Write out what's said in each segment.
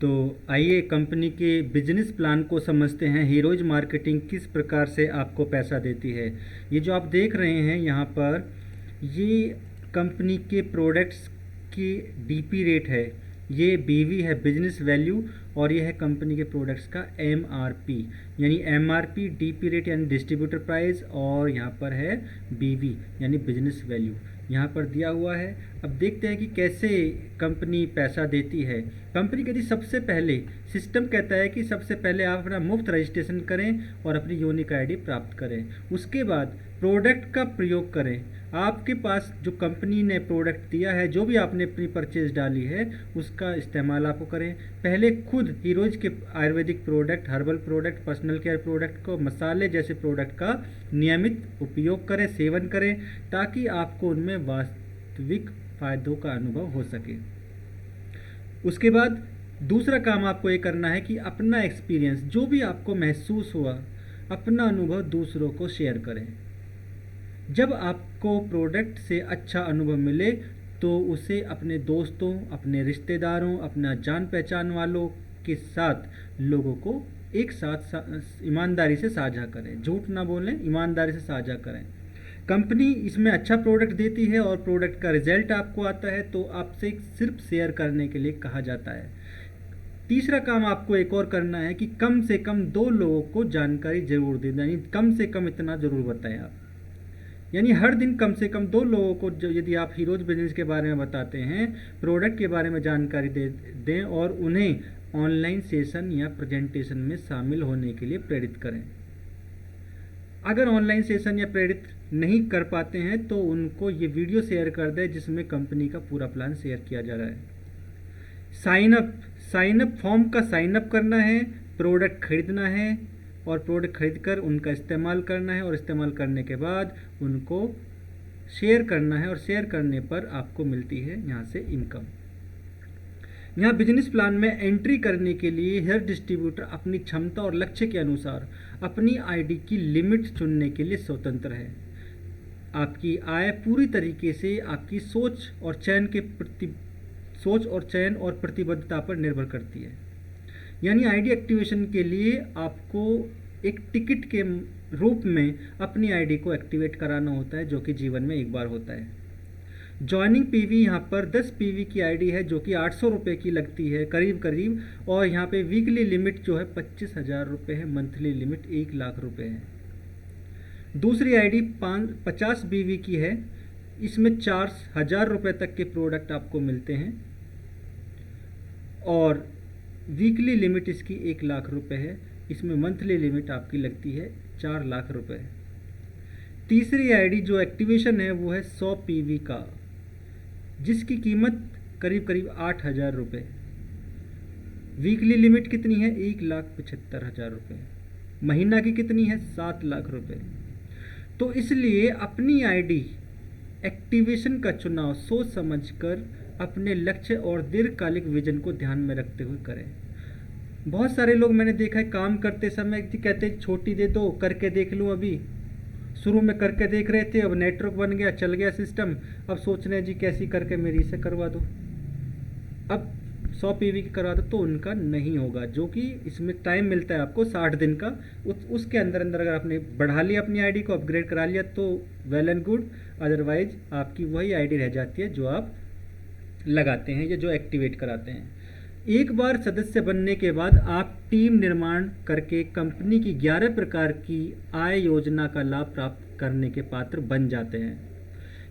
तो आइए कंपनी के बिजनेस प्लान को समझते हैं। हीरोज मार्केटिंग किस प्रकार से आपको पैसा देती है। ये जो आप देख रहे हैं यहाँ पर, ये कंपनी के प्रोडक्ट्स की डीपी रेट है, ये बीवी है बिजनेस वैल्यू, और ये है कंपनी के प्रोडक्ट्स का एमआरपी। यानी एमआरपी डीपी रेट यानी डिस्ट्रीब्यूटर प्राइस, और यहाँ पर है बीवी यानी बिजनेस वैल्यू यहाँ पर दिया हुआ है। अब देखते हैं कि कैसे कंपनी पैसा देती है। कंपनी कहती सबसे पहले, सिस्टम कहता है कि सबसे पहले आप अपना मुफ्त रजिस्ट्रेशन करें और अपनी यूनिक आईडी प्राप्त करें। उसके बाद प्रोडक्ट का प्रयोग करें। आपके पास जो कंपनी ने प्रोडक्ट दिया है, जो भी आपने अपनी परचेज डाली है, उसका इस्तेमाल आपको करें। पहले खुद हीरोज के Ayurvedic product, herbal product, personal care product को, मसाले जैसे प्रोडक्ट का नियमित उपयोग करें, सेवन करें, ताकि आपको उनमें वास्तविक फायदों का अनुभव हो सके। उसके बाद दूसरा काम आपको ये करना है कि अपना एक्सपीरियंस, जो भी आपको महसूस हुआ, अपना अनुभव दूसरों को शेयर करें। जब आपको प्रोडक्ट से अच्छा अनुभव मिले तो उसे अपने दोस्तों, अपने रिश्तेदारों, अपना जान पहचान वालों के साथ, लोगों को एक साथ ईमानदारी से साझा करें। झूठ ना बोलें, ईमानदारी से साझा करें। कंपनी इसमें अच्छा प्रोडक्ट देती है और प्रोडक्ट का रिजल्ट आपको आता है तो आपसे सिर्फ शेयर करने के लिए कहा जाता है। तीसरा काम आपको एक और करना है कि कम से कम 2 लोगों को जानकारी जरूर दें। यानी कम से कम इतना जरूर बताएं आप। यानी हर दिन कम से कम 2 लोगों को, यदि आप हीरोज बिजनेस के बारे में बताते हैं, प्रोडक्ट के बारे में जानकारी दें और उन्हें ऑनलाइन सेशन या प्रेजेंटेशन में शामिल होने के लिए प्रेरित करें। अगर ऑनलाइन सेशन या प्रेरित नहीं कर पाते हैं तो उनको ये वीडियो शेयर कर दें जिसमें कंपनी का पूरा प्लान शेयर किया जा रहा है। साइन अप फॉर्म का साइन अप करना है, प्रोडक्ट खरीदना है और प्रोडक्ट खरीद कर उनका इस्तेमाल करना है, और इस्तेमाल करने के बाद उनको शेयर करना है, और शेयर करने पर आपको मिलती है यहाँ से इनकम। यहाँ बिजनेस प्लान में एंट्री करने के लिए हर डिस्ट्रीब्यूटर अपनी क्षमता और लक्ष्य के अनुसार अपनी आईडी की लिमिट चुनने के लिए स्वतंत्र है। आपकी आय पूरी तरीके से आपकी सोच और चयन और प्रतिबद्धता पर निर्भर करती है। यानी आईडी एक्टिवेशन के लिए आपको एक टिकट के रूप में अपनी आईडी को एक्टिवेट कराना होता है, जो कि जीवन में एक बार होता है। जॉइनिंग पीवी यहाँ पर 10 पीवी की आईडी है, जो कि 800 रुपये की लगती है करीब करीब, और यहाँ पे वीकली लिमिट जो है 25,000 रुपये है, मंथली लिमिट 1 लाख रुपये है। दूसरी आईडी 50 बीवी की है, इसमें 4,000 रुपये तक के प्रोडक्ट आपको मिलते हैं, और वीकली लिमिट इसकी 1 लाख रुपये है। इसमें मंथली लिमिट आपकी लगती है 4 लाख रुपये। तीसरी आईडी जो एक्टिवेशन है वो है 100 पीवी का, जिसकी कीमत करीब करीब 8,000 रुपये। वीकली लिमिट कितनी है? 1,75,000 रुपये। महीना की कितनी है? 7 लाख रुपये। तो इसलिए अपनी आईडी एक्टिवेशन का चुनाव सोच समझकर अपने लक्ष्य और दीर्घकालिक विजन को ध्यान में रखते हुए करें। बहुत सारे लोग मैंने देखा है काम करते समय कहते हैं छोटी दे दो, करके देख लूँ। अभी शुरू में करके देख रहे थे, अब नेटवर्क बन गया, चल गया सिस्टम, अब सोच रहे हैं जी कैसी करके मेरी से करवा दो, अब 100 पीवी की करवा दो, तो उनका नहीं होगा। जो कि इसमें टाइम मिलता है आपको 60 दिन का, उसके अंदर अगर आपने बढ़ा लिया अपनी आईडी को, अपग्रेड करा लिया तो वेल एंड गुड, अदरवाइज आपकी वही आईडी रह जाती है जो आप लगाते हैं या जो एक्टिवेट कराते हैं। एक बार सदस्य बनने के बाद आप टीम निर्माण करके कंपनी की 11 प्रकार की आय योजना का लाभ प्राप्त करने के पात्र बन जाते हैं।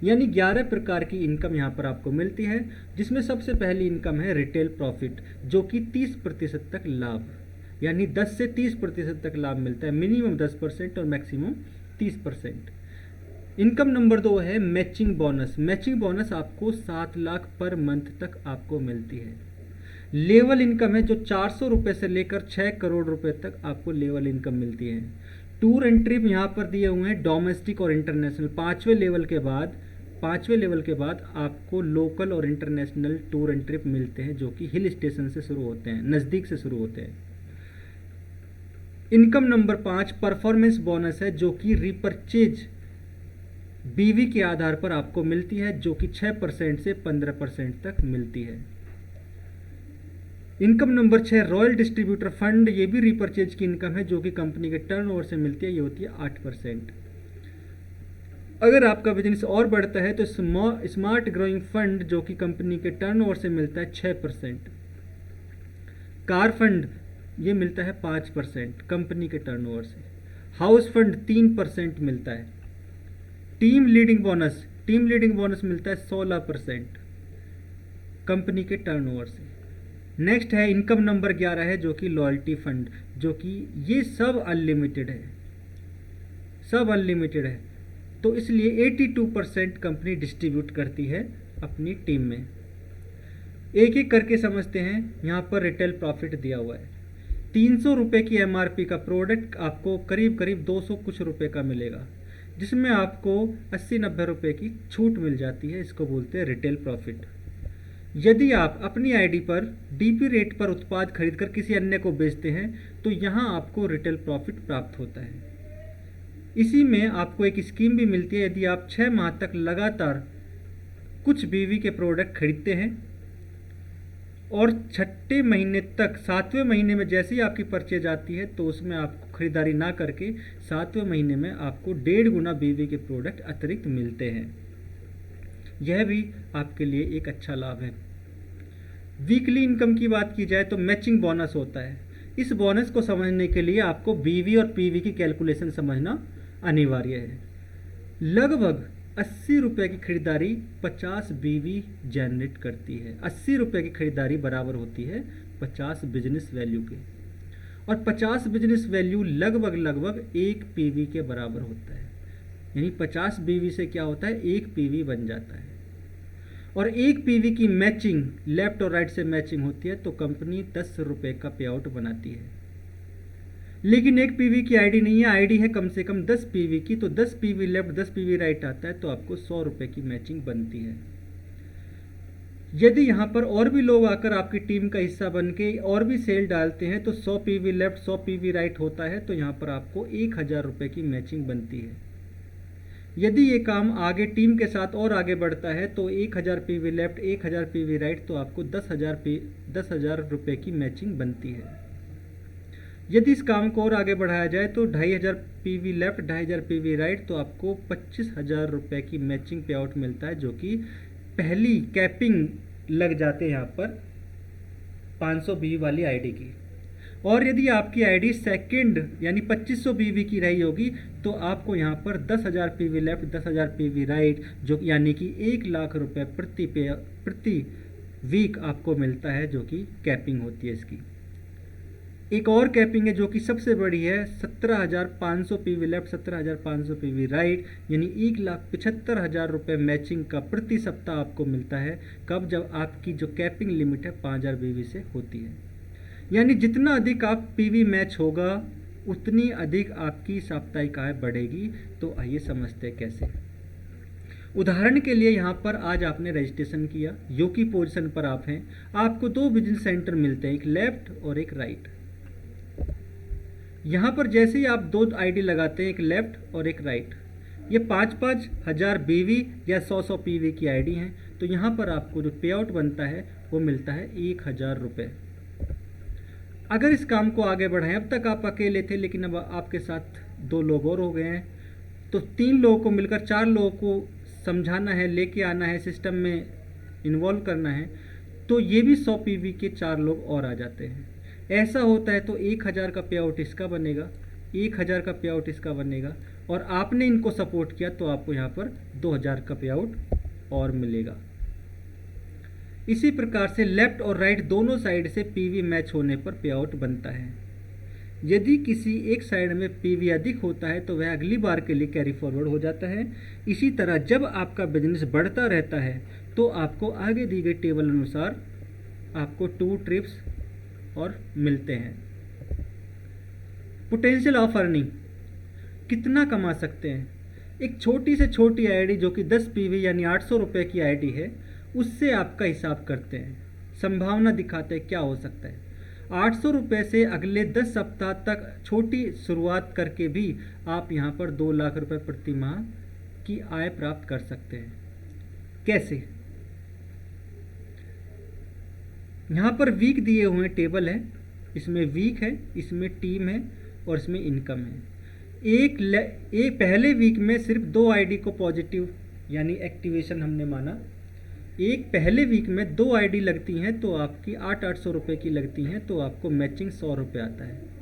यानी 11 प्रकार की इनकम यहाँ पर आपको मिलती है, जिसमें सबसे पहली इनकम है रिटेल प्रॉफिट, जो कि 30% तक लाभ, यानी 10 से 30% तक लाभ मिलता है। मिनिमम 10% और मैक्सिमम 30%। इनकम नंबर 2 है मैचिंग बोनस। मैचिंग बोनस आपको 7 लाख पर मंथ तक आपको मिलती है। लेवल इनकम है जो 400 रुपये से लेकर 6 करोड़ रुपए तक आपको लेवल इनकम मिलती है। टूर एंड ट्रिप यहाँ पर दिए हुए हैं डोमेस्टिक और इंटरनेशनल। पाँचवें लेवल के बाद आपको लोकल और इंटरनेशनल टूर एंड ट्रिप मिलते हैं, जो कि हिल स्टेशन से शुरू होते हैं, नज़दीक से शुरू होते हैं। इनकम नंबर 5 परफॉर्मेंस बोनस है, जो कि रिपर्चेज बीवी के आधार पर आपको मिलती है, जो कि 6% से 15% तक मिलती है। Income number 6 royal distributor fund, ये भी रीपर्चेज की इनकम है जो कि कंपनी के टर्नओवर से मिलती है, ये होती है 8%। अगर आपका बिजनेस और बढ़ता है तो स्मार्ट ग्रोइंग फंड जो कि कंपनी के टर्नओवर से मिलता है 6%। कार फंड ये मिलता है 5% कंपनी के टर्नओवर से। हाउस फंड 3% मिलता है। टीम लीडिंग बोनस मिलता है 16% कंपनी के टर्नओवर से। नेक्स्ट है इनकम नंबर 11 है जो कि लॉयल्टी फंड, जो कि ये सब अनलिमिटेड है, तो इसलिए 82% कंपनी डिस्ट्रीब्यूट करती है अपनी टीम में। एक एक करके समझते हैं। यहाँ पर रिटेल प्रॉफिट दिया हुआ है। 300 रुपये की एमआरपी का प्रोडक्ट आपको करीब करीब 200 कुछ रुपये का मिलेगा, जिसमें आपको 80-90 रुपये की छूट मिल जाती है। इसको बोलते हैं रिटेल प्रॉफिट। यदि आप अपनी आईडी पर डीपी रेट पर उत्पाद खरीदकर किसी अन्य को बेचते हैं तो यहाँ आपको रिटेल प्रॉफिट प्राप्त होता है। इसी में आपको एक स्कीम भी मिलती है। यदि आप 6 माह तक लगातार कुछ बीवी के प्रोडक्ट खरीदते हैं और 6ठे महीने तक 7वें महीने में जैसे ही आपकी परचेज आती है तो उसमें आपको खरीदारी ना करके 7वें महीने में आपको 1.5 गुना बीवी के प्रोडक्ट अतिरिक्त मिलते हैं। यह भी आपके लिए एक अच्छा लाभ है। वीकली इनकम की बात की जाए तो मैचिंग बोनस होता है। इस बोनस को समझने के लिए आपको बीवी और पीवी की कैलकुलेशन समझना अनिवार्य है। लगभग 80 रुपये की खरीदारी 50 बीवी जनरेट करती है। 80 रुपये की खरीदारी बराबर होती है 50 बिजनेस वैल्यू के, और 50 बिजनेस वैल्यू लगभग 1 पीवी के बराबर होता है। यानी 50 बीवी से क्या होता है, 1 पीवी बन जाता है। और 1 पीवी की मैचिंग लेफ्ट और राइट से मैचिंग होती है तो कंपनी 10 रुपये का पे आउट बनाती है। लेकिन 1 पीवी की आईडी नहीं है, आईडी है कम से कम 10 पीवी की, तो 10 पीवी लेफ्ट 10 पीवी राइट आता है तो आपको 100 रुपये की मैचिंग बनती है। यदि यहाँ पर और भी लोग आकर आपकी टीम का हिस्सा बन के और भी सेल डालते हैं तो 100 पीवी लेफ्ट 100 पीवी राइट होता है, तो यहाँ पर आपको 1000 रुपये की मैचिंग बनती है। यदि ये काम आगे टीम के साथ और आगे बढ़ता है तो 1000 पीवी लेफ्ट 1000 पीवी राइट, तो आपको 10,000 रुपये की मैचिंग बनती है। यदि इस काम को और आगे बढ़ाया जाए तो 2500 पीवी लेफ्ट 2500 पीवी राइट, तो आपको 25,000 रुपये की मैचिंग पे आउट मिलता है, जो कि पहली कैपिंग लग जाते हैं यहाँ पर 500 बीवी वाली आईडी की। और यदि आपकी आईडी सेकंड यानी 2500 बीवी की रही होगी तो आपको यहाँ पर 10,000 पीवी लेफ्ट 10,000 पीवी राइट, जो यानी कि 1 लाख रुपये प्रति वीक आपको मिलता है, जो कि कैपिंग होती है इसकी। एक और कैपिंग है जो कि सबसे बड़ी है, 17,500 पीवी लेफ्ट 17,500 पीवी राइट, यानी 1,75,000 रुपये मैचिंग का प्रति सप्ताह आपको मिलता है। कब? जब आपकी जो कैपिंग लिमिट है 5,000 बीवी से होती है। यानी जितना अधिक आप पीवी मैच होगा उतनी अधिक आपकी साप्ताहिक आय बढ़ेगी। तो आइए समझते हैं कैसे। उदाहरण के लिए यहाँ पर आज आपने रजिस्ट्रेशन किया, यो की पोजीशन पर आप हैं, आपको 2 बिजनेस सेंटर मिलते हैं, एक लेफ्ट और एक राइट। यहाँ पर जैसे ही आप 2 आईडी लगाते हैं, एक लेफ्ट और एक राइट, ये 5-5 हज़ार बीवी या 100-100 पीवी की आईडी हैं, तो यहाँ पर आपको जो पे आउट बनता है वो मिलता है 1,000 रुपये। अगर इस काम को आगे बढ़ाएं, अब तक आप अकेले थे लेकिन अब आपके साथ 2 लोग और हो गए हैं, तो 3 लोगों को मिलकर 4 लोगों को समझाना है, लेके आना है, सिस्टम में इन्वॉल्व करना है, तो ये भी 100 पीवी के 4 लोग और आ जाते हैं। ऐसा होता है तो 1,000 का पे आउट इसका बनेगा, 1,000 का पे आउट इसका बनेगा, और आपने इनको सपोर्ट किया तो आपको यहाँ पर 2,000 का पे आउट और मिलेगा। इसी प्रकार से लेफ्ट और राइट दोनों साइड से पीवी मैच होने पर पे आउट बनता है। यदि किसी एक साइड में पीवी अधिक होता है तो वह अगली बार के लिए कैरी फॉरवर्ड हो जाता है। इसी तरह जब आपका बिजनेस बढ़ता रहता है तो आपको आगे दी गई टेबल अनुसार आपको 2 ट्रिप्स और मिलते हैं। पोटेंशियल ऑफ अर्निंग, कितना कमा सकते हैं। एक छोटी से छोटी आईडी जो कि 10 पीवी यानी 800 रुपये की आईडी है, उससे आपका हिसाब करते हैं, संभावना दिखाते हैं क्या हो सकता है। 800 रुपये से अगले 10 सप्ताह तक छोटी शुरुआत करके भी आप यहाँ पर 2 लाख रुपये प्रति माह की आय प्राप्त कर सकते हैं। कैसे? यहाँ पर वीक दिए हुए टेबल है, इसमें वीक है, इसमें टीम है और इसमें इनकम है। एक पहले वीक में सिर्फ 2 आईडी को पॉजिटिव यानी एक्टिवेशन हमने माना। एक पहले वीक में 2 आईडी लगती हैं तो आपकी 800 रुपये की लगती हैं, तो आपको मैचिंग 100 रुपये आता है।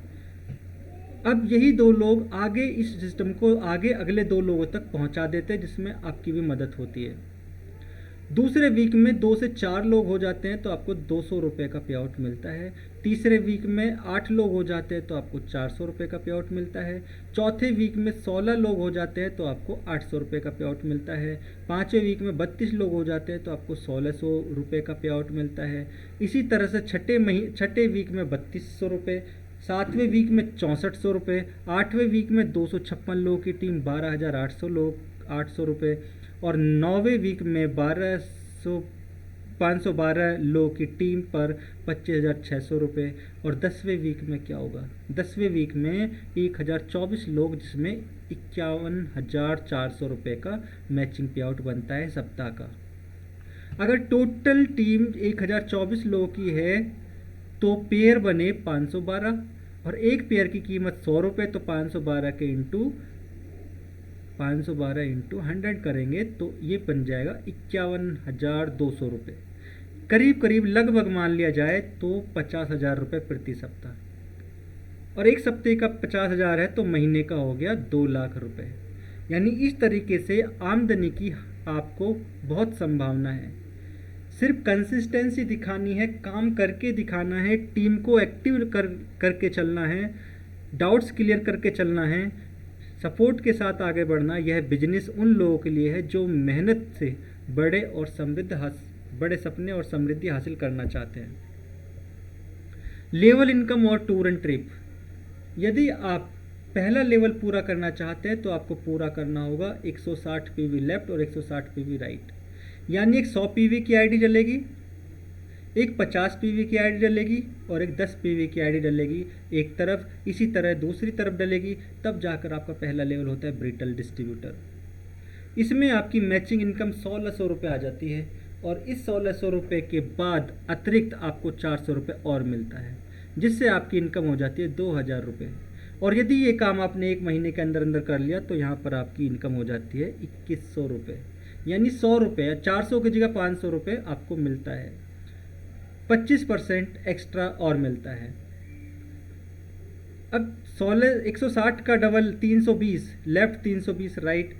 अब यही 2 लोग आगे इस सिस्टम को आगे अगले 2 लोगों तक पहुंचा देते हैं, जिसमें आपकी भी मदद होती है। दूसरे वीक में 2 से 4 लोग हो जाते हैं तो आपको 200 रुपये का पे आउट मिलता है। तीसरे वीक में 8 लोग हो जाते हैं तो आपको 400 रुपये का पे आउट मिलता है। चौथे वीक में 16 लोग हो जाते हैं तो आपको 800 रुपये का पे आउट मिलता है। पाँचवें वीक में 32 लोग हो जाते हैं तो आपको 1600 रुपये का पे आउट मिलता है। इसी तरह से छठे वीक में 3200 रुपये, 7वें वीक में 6400 रुपये, 8वें वीक में 256 लोगों की टीम 12,800 लोग 800 रुपये, और 9वें वीक में 512 लोगों की टीम पर 25,600 रुपये। और 10वें वीक में क्या होगा? 10वें वीक में 1024 लोग, जिसमें 51,400 रुपये का मैचिंग पे आउट बनता है सप्ताह का। अगर टोटल टीम 1024 लोगों की है तो पेयर बने 512, और एक पेयर की कीमत 100 रुपये, तो 512 के इंटू 100 करेंगे तो ये बन जाएगा 51,200 रुपये। करीब करीब लगभग मान लिया जाए तो 50,000 रुपये प्रति सप्ताह। और एक सप्ताह का 50,000 है तो महीने का हो गया 2 लाख रुपये। यानी इस तरीके से आमदनी की आपको बहुत संभावना है। सिर्फ कंसिस्टेंसी दिखानी है, काम करके दिखाना है, टीम को एक्टिव करके चलना है, डाउट्स क्लियर करके चलना है, सपोर्ट के साथ आगे बढ़ना। यह बिजनेस उन लोगों के लिए है जो मेहनत से बड़े सपने और समृद्धि हासिल करना चाहते हैं। लेवल इनकम और टूर एंड ट्रिप। यदि आप पहला लेवल पूरा करना चाहते हैं तो आपको पूरा करना होगा 160 पीवी लेफ्ट और 160 पीवी राइट। यानी एक 100 पीवी की आईडी डलेगी, एक 50 पीवी की आईडी डलेगी और एक 10 पीवी की आईडी डलेगी एक तरफ, इसी तरह दूसरी तरफ डलेगी। तब जाकर आपका पहला लेवल होता है ब्रिटल डिस्ट्रीब्यूटर। इसमें आपकी मैचिंग इनकम 1600 रुपये आ जाती है, और इस 1600 रुपये के बाद अतिरिक्त आपको 400 रुपये और मिलता है, जिससे आपकी इनकम हो जाती है 2000 रुपये। और यदि ये काम आपने 1 महीने के अंदर अंदर कर लिया तो यहाँ पर आपकी इनकम हो जाती है 2100 रुपये। यानी 100 रुपये, 400 की जगह 500 रुपये आपको मिलता है। 25% एक्स्ट्रा और मिलता है। अब 160 का डबल 320 लेफ्ट, 320 राइट।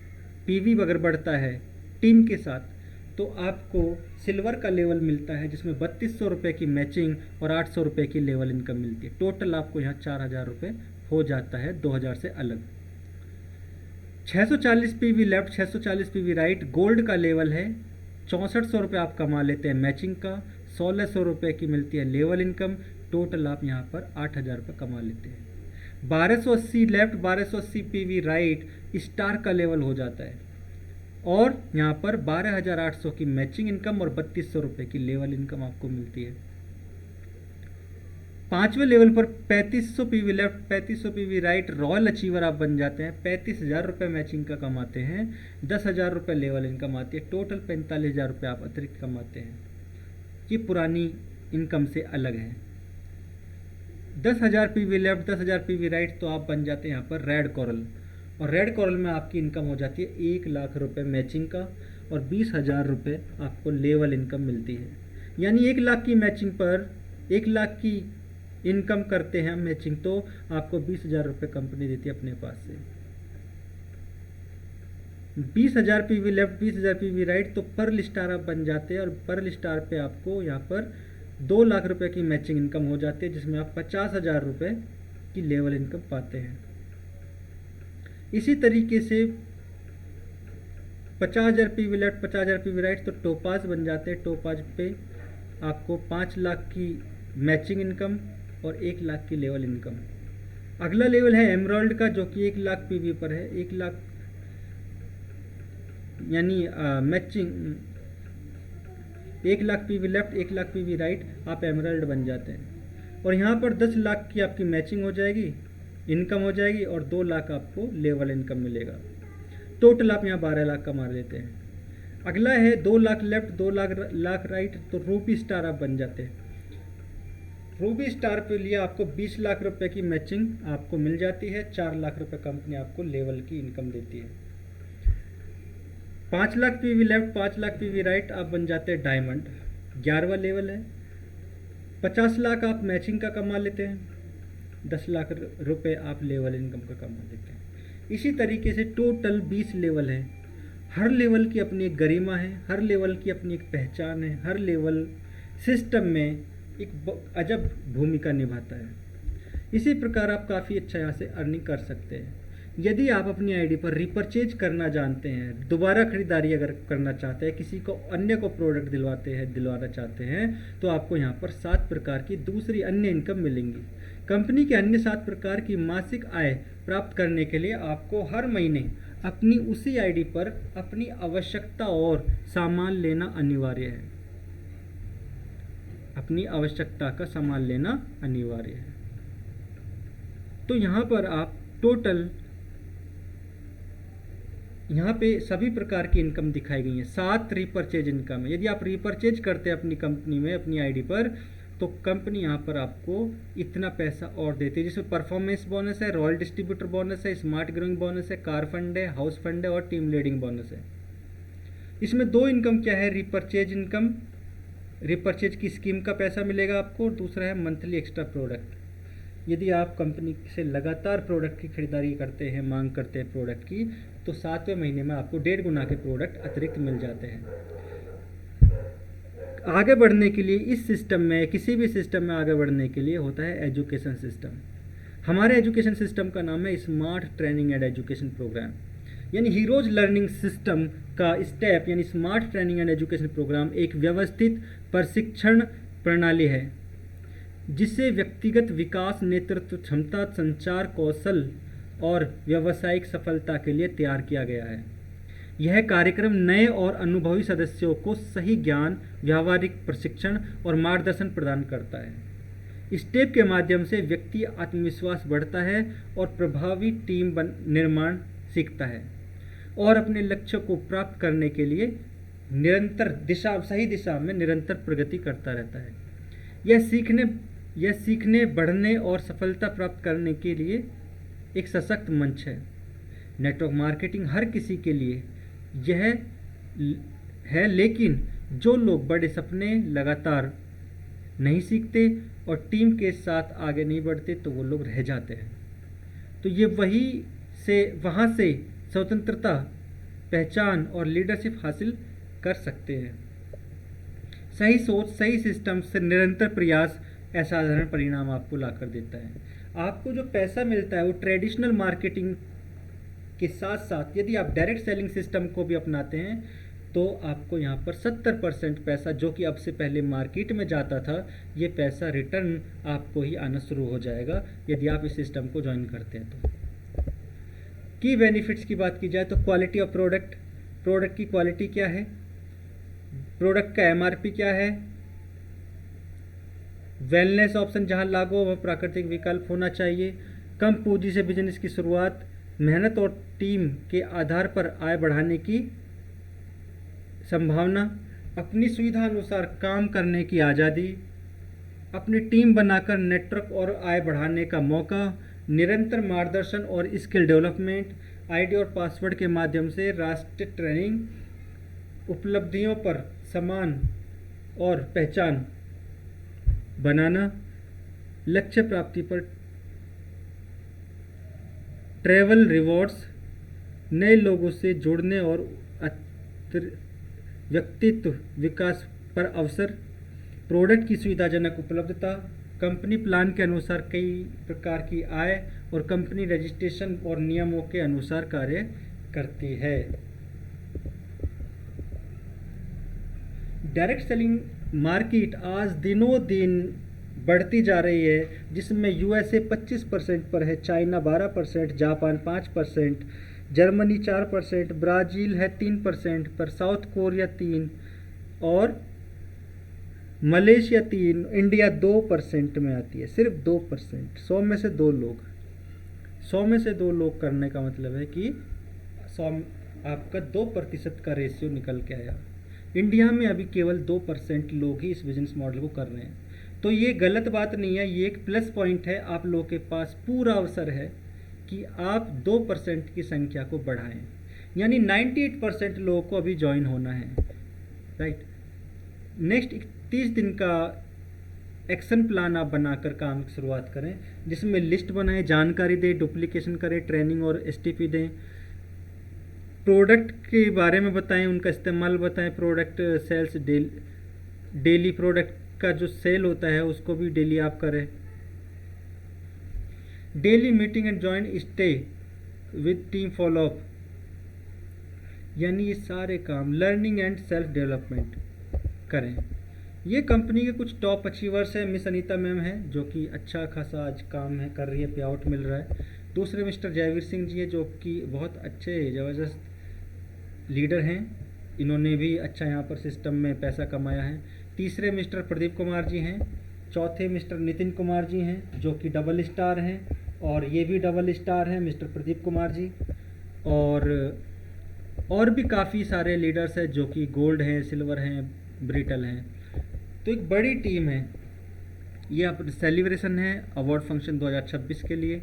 पीवी अगर बढ़ता है टीम के साथ तो आपको सिल्वर का लेवल मिलता है, जिसमें 3200 रुपये की मैचिंग और 800 रुपये की लेवल इनकम मिलती है। टोटल आपको यहाँ 4000 रुपये हो जाता है 2000 से अलग। 640 PV left, 640 PV right gold का लेवल है। 6400 रुपये आप कमा लेते हैं मैचिंग का, 1600 रुपये की मिलती है लेवल इनकम। टोटल आप यहाँ पर 8000 रुपये कमा लेते हैं। 1280 लेफ्ट, 1280 पीवी राइट स्टार का लेवल हो जाता है, और यहाँ पर 12,800 की मैचिंग इनकम और 3200 रुपये की लेवल इनकम आपको मिलती है। 5वें लेवल पर 3500 PV left, 3500 PV right royal achiever आप बन जाते हैं। 35,000 रुपये मैचिंग का कमाते हैं, 10,000 रुपये लेवल इनकम आती है। टोटल 45,000 रुपये आप अतिरिक्त कमाते हैं। ये पुरानी इनकम से अलग है। 10,000 पीवी लेफ्ट, 10,000 पीवी राइट तो आप बन जाते हैं यहाँ पर रेड कोरल, और रेड कोरल में आपकी इनकम हो जाती है 1 लाख रुपये मैचिंग का, और 20,000 रुपये आपको लेवल इनकम मिलती है। यानी 1 लाख की मैचिंग पर 1 लाख की इनकम करते हैं मैचिंग तो आपको 20,000 रुपये कंपनी देती है अपने पास से। 20,000 पीवी लेफ्ट, 20,000 पीवी राइट तो पर्ल स्टार आप बन जाते हैं, और पर्ल स्टार पे आपको यहाँ पर 2 लाख रुपये की मैचिंग इनकम हो जाती है, जिसमें आप 50,000 रुपये की लेवल इनकम पाते हैं। इसी तरीके से 50,000 पीवी लेफ्ट, 50,000 पीवी राइट तो टोपाज बन जाते हैं। टोपाज पे आपको 5 लाख की मैचिंग इनकम और 1 लाख की लेवल इनकम। अगला लेवल है एमराल्ड का, जो कि 1 लाख पीवी पर है। 1 लाख यानी matching 1 lakh PV left, 1 lakh PV right, आप एमराल्ड बन जाते हैं। और यहाँ पर 10 लाख की आपकी मैचिंग हो जाएगी, इनकम हो जाएगी, और 2 लाख आपको लेवल इनकम मिलेगा। टोटल आप यहाँ 12 लाख कमा लेते हैं। अगला है 2 लाख लेफ्ट, 2 लाख राइट तो रूपी स्टार आप बन जाते हैं। रूबी स्टार पे लिए आपको 20 लाख रुपए की मैचिंग आपको मिल जाती है, 4 लाख रुपए कंपनी आपको लेवल की इनकम देती है। 5 lakh PV left, 5 lakh PV right, आप बन जाते हैं डायमंड, 11वां लेवल है। 50 लाख आप मैचिंग का कमा लेते हैं, 10 लाख रुपए आप लेवल इनकम का कमा लेते हैं। इसी तरीके से टोटल 20 लेवल हैं। हर लेवल की अपनी एक गरिमा है, हर लेवल की अपनी एक पहचान है, हर लेवल सिस्टम में एक अजब भूमिका निभाता है। इसी प्रकार आप काफ़ी अच्छा यहाँ से अर्निंग कर सकते हैं। यदि आप अपनी आईडी पर रिपर्चेज करना जानते हैं, दोबारा खरीदारी अगर करना चाहते हैं, किसी को अन्य को प्रोडक्ट दिलवाना चाहते हैं, तो आपको यहाँ पर 7 प्रकार की दूसरी अन्य इनकम मिलेंगी। कंपनी के अन्य 7 प्रकार की मासिक आय प्राप्त करने के लिए आपको हर महीने अपनी उसी आईडी पर अपनी आवश्यकता और सामान लेना अनिवार्य है। अपनी आवश्यकता का सामान लेना अनिवार्य है। तो यहाँ पर आप टोटल यहाँ पे सभी प्रकार की इनकम दिखाई गई है। 7 रिपर्चेज इनकम है। यदि आप रिपर्चेज करते हैं अपनी कंपनी में, अपनी आईडी पर, तो कंपनी यहाँ पर आपको इतना पैसा और देती है, जिसमें परफॉर्मेंस बोनस है, रॉयल डिस्ट्रीब्यूटर बोनस है, स्मार्ट ग्रोइंग बोनस है, कार फंड है, हाउस फंड है और टीम लीडिंग बोनस है। इसमें 2 इनकम क्या है? रिपर्चेज इनकम, रिपर्चेज की स्कीम का पैसा मिलेगा आपको, और दूसरा है मंथली एक्स्ट्रा प्रोडक्ट। यदि आप कंपनी से लगातार प्रोडक्ट की खरीदारी करते हैं, मांग करते हैं प्रोडक्ट की, तो 7वें महीने में आपको 1.5 गुना के प्रोडक्ट अतिरिक्त मिल जाते हैं। आगे बढ़ने के लिए इस सिस्टम में, किसी भी सिस्टम में आगे बढ़ने के लिए होता है एजुकेशन सिस्टम। हमारे एजुकेशन सिस्टम का नाम है smart training and education programme. यानी हीरोज लर्निंग सिस्टम का स्टेप यानी smart training and education programme एक व्यवस्थित प्रशिक्षण प्रणाली है, जिसे व्यक्तिगत विकास, नेतृत्व क्षमता, संचार कौशल और व्यावसायिक सफलता के लिए तैयार किया गया है। यह कार्यक्रम नए और अनुभवी सदस्यों को सही ज्ञान, व्यावहारिक प्रशिक्षण और मार्गदर्शन प्रदान करता है। स्टेप के माध्यम से व्यक्ति आत्मविश्वास बढ़ता है और प्रभावी टीम निर्माण सीखता है और अपने लक्ष्य को प्राप्त करने के लिए सही दिशा में निरंतर प्रगति करता रहता है। यह सीखने, बढ़ने और सफलता प्राप्त करने के लिए एक सशक्त मंच है। नेटवर्क मार्केटिंग हर किसी के लिए यह है, लेकिन जो लोग बड़े सपने लगातार नहीं सीखते और टीम के साथ आगे नहीं बढ़ते, तो वो लोग रह जाते हैं। तो ये वहाँ से स्वतंत्रता, पहचान और लीडरशिप हासिल कर सकते हैं। सही सोच, सही सिस्टम से निरंतर प्रयास असाधारण परिणाम आपको लाकर देता है। आपको जो पैसा मिलता है वो ट्रेडिशनल मार्केटिंग के साथ साथ यदि आप डायरेक्ट सेलिंग सिस्टम को भी अपनाते हैं, तो आपको यहाँ पर 70% पैसा, जो कि अब से पहले मार्केट में जाता था, ये पैसा रिटर्न आपको ही आना शुरू हो जाएगा यदि आप इस सिस्टम को ज्वाइन करते हैं। तो की बेनिफिट्स की बात की जाए तो क्वालिटी ऑफ प्रोडक्ट की क्वालिटी क्या है, प्रोडक्ट का एमआरपी क्या है, वेलनेस ऑप्शन जहां लागू हो वह प्राकृतिक विकल्प होना चाहिए, कम पूंजी से बिजनेस की शुरुआत, मेहनत और टीम के आधार पर आय बढ़ाने की संभावना, अपनी सुविधा अनुसार काम करने की आज़ादी, अपनी टीम बनाकर नेटवर्क और आय बढ़ाने का मौका, निरंतर मार्गदर्शन और स्किल डेवलपमेंट, आईडी और पासवर्ड के माध्यम से राष्ट्रीय ट्रेनिंग, उपलब्धियों पर सम्मान और पहचान बनाना, लक्ष्य प्राप्ति पर ट्रैवल रिवॉर्ड्स, नए लोगों से जुड़ने और व्यक्तित्व विकास पर अवसर, प्रोडक्ट की सुविधाजनक उपलब्धता, कंपनी प्लान के अनुसार कई प्रकार की आय और कंपनी रजिस्ट्रेशन और नियमों के अनुसार कार्य करती है। डायरेक्ट सेलिंग मार्केट आज दिनों दिन बढ़ती जा रही है, जिसमें यूएसए 25% पर है, चाइना 12%, जापान 5%, जर्मनी 4%, ब्राज़ील है 3% पर, साउथ कोरिया 3% और मलेशिया 3%, इंडिया 2% में आती है, सिर्फ 2%। 100 में से 2 लोग, 100 में से 2 लोग करने का मतलब है कि 100 आपका 2% का रेशियो निकल के आया। इंडिया में अभी केवल 2% लोग ही इस बिजनेस मॉडल को कर रहे हैं। तो ये गलत बात नहीं है, ये एक प्लस पॉइंट है। आप लोगों के पास पूरा अवसर है कि आप 2% की संख्या को बढ़ाएं, यानी 98% लोगों को अभी ज्वाइन होना है, राइट। नेक्स्ट 30 दिन का एक्शन प्लान आप बनाकर काम की शुरुआत करें, जिसमें लिस्ट बनाएं, जानकारी दें, डुप्लीकेशन करें, ट्रेनिंग और एसटीपी दें, प्रोडक्ट के बारे में बताएं, उनका इस्तेमाल बताएं, प्रोडक्ट सेल्स डेली प्रोडक्ट का जो सेल होता है उसको भी डेली आप करें, daily meeting and join stay with team follow up, यानी ये सारे काम, लर्निंग एंड सेल्फ डेवलपमेंट करें। ये कंपनी के कुछ टॉप अचीवर्स हैं। मिस अनीता मैम है जो कि अच्छा खासा आज काम है कर रही है, पे आउट मिल रहा है। दूसरे मिस्टर जयवीर सिंह जी है जो कि बहुत अच्छे ज़बरदस्त लीडर हैं, इन्होंने भी अच्छा यहाँ पर सिस्टम में पैसा कमाया है। तीसरे मिस्टर प्रदीप कुमार जी हैं। चौथे मिस्टर नितिन कुमार जी हैं जो कि डबल स्टार हैं, और ये भी डबल स्टार हैं मिस्टर प्रदीप कुमार जी। और भी काफ़ी सारे लीडर्स हैं जो कि गोल्ड हैं, सिल्वर हैं, ब्रिटल हैं। तो एक बड़ी टीम है। ये आप सेलिब्रेशन है अवार्ड फंक्शन 2026 के लिए।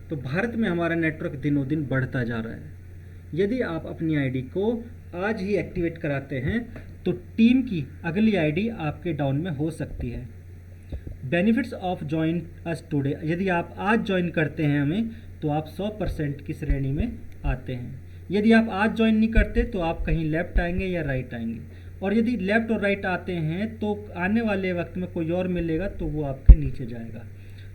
तो भारत में हमारा नेटवर्क दिनों दिन बढ़ता जा रहा है। यदि आप अपनी आईडी को आज ही एक्टिवेट कराते हैं तो टीम की अगली आईडी आपके डाउन में हो सकती है। Benefits of join us today, यदि आप आज ज्वाइन करते हैं हमें तो आप 100% की श्रेणी में आते हैं। यदि आप आज ज्वाइन नहीं करते तो आप कहीं लेफ्ट आएंगे या राइट आएंगे, और यदि लेफ्ट और राइट आते हैं तो आने वाले वक्त में कोई और मिलेगा तो वो आपके नीचे जाएगा।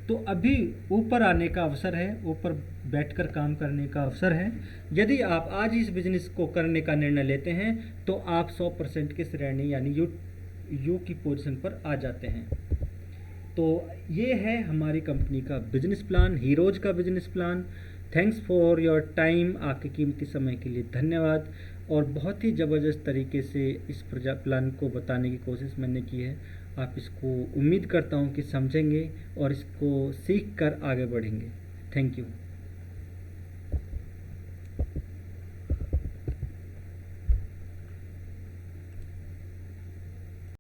तो अभी ऊपर आने का अवसर है, ऊपर बैठकर काम करने का अवसर है। यदि आप आज इस बिजनेस को करने का निर्णय लेते हैं तो आप 100% की श्रेणी यानी यू की पोजीशन पर आ जाते हैं। तो ये है हमारी कंपनी का बिजनेस प्लान, हीरोज का business plan. Thanks for your time, आपके कीमती समय के लिए धन्यवाद। और बहुत ही ज़बरदस्त तरीके से इस प्लान को बताने की कोशिश मैंने की है। आप इसको उम्मीद करता हूँ कि समझेंगे और इसको सीख कर आगे बढ़ेंगे। Thank you.